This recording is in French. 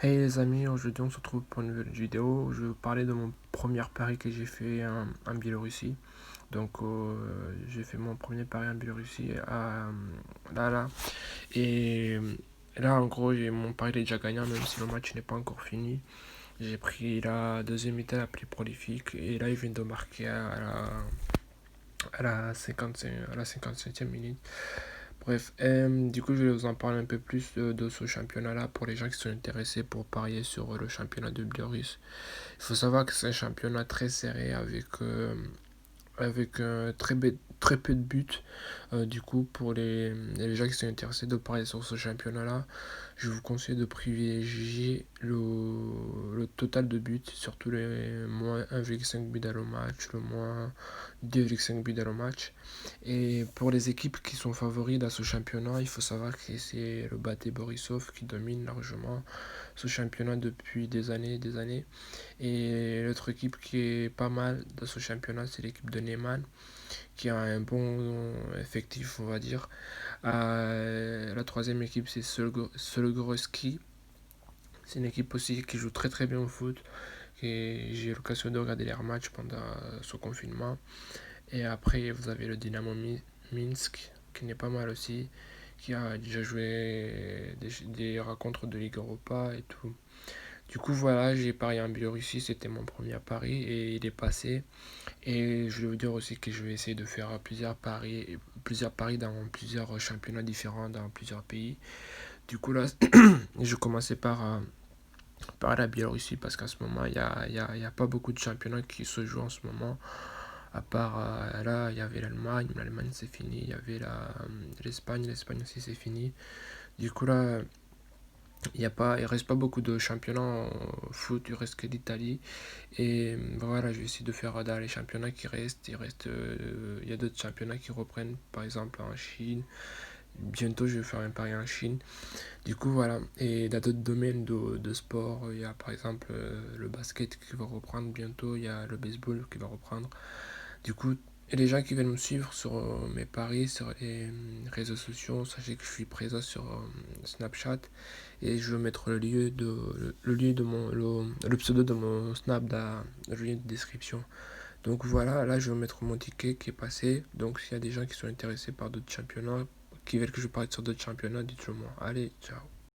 Hey les amis, aujourd'hui on se retrouve pour une nouvelle vidéo. Je vais vous parler de mon premier pari que j'ai fait en Biélorussie. Donc j'ai fait mon premier pari en Biélorussie là. Et là en gros mon pari est déjà gagnant même si le match n'est pas encore fini. J'ai pris la deuxième mi-temps la plus prolifique et là il vient de marquer à la 57e minute. Bref, du coup, je vais vous en parler un peu plus de ce championnat-là pour les gens qui sont intéressés pour parier sur le championnat de Biarritz. Il faut savoir que c'est un championnat très serré avec très peu de buts. Du coup, pour les gens qui sont intéressés de parier sur ce championnat-là, je vous conseille de privilégier le total de buts, surtout les moins 1,5 buts dans le match, le moins 2,5 buts dans le match. Et pour les équipes qui sont favoris dans ce championnat, il faut savoir que c'est le Bate Borisov qui domine largement ce championnat depuis des années et des années. Et l'autre équipe qui est pas mal dans ce championnat, c'est l'équipe de Neyman, qui a un bon effectif, on va dire. La troisième équipe, c'est Sologorski. C'est une équipe aussi qui joue très très bien au foot. Et j'ai eu l'occasion de regarder leurs matchs pendant ce confinement. Et après, vous avez le Dynamo Minsk, qui n'est pas mal aussi, qui a déjà joué des rencontres de Ligue Europa et tout. Du coup, voilà, j'ai parié en Biélorussie, c'était mon premier pari et il est passé. Et je vais vous dire aussi que je vais essayer de faire plusieurs paris dans plusieurs championnats différents, dans plusieurs pays. Du coup, là, je commençais par la Biélorussie parce qu'en ce moment, il y a pas beaucoup de championnats qui se jouent en ce moment. À part là, il y avait l'Allemagne c'est fini, il y avait l'Espagne aussi c'est fini. Du coup, là, il reste pas beaucoup de championnats en foot, il reste que l'Italie. Et voilà, je vais essayer de faire dans les championnats qui restent. Il y a d'autres championnats qui reprennent, par exemple en Chine. Bientôt, je vais faire un pari en Chine. Du coup, voilà. Et dans d'autres domaines de sport, il y a par exemple le basket qui va reprendre bientôt, il y a le baseball qui va reprendre. Du coup, et les gens qui veulent me suivre sur mes paris, sur les réseaux sociaux, sachez que je suis présent sur Snapchat et je vais mettre le lieu de le pseudo de mon Snap dans le lien de description. Donc voilà, là je vais mettre mon ticket qui est passé. Donc s'il y a des gens qui sont intéressés par d'autres championnats, qui veulent que je parle sur d'autres championnats, dites-le moi. Allez, ciao.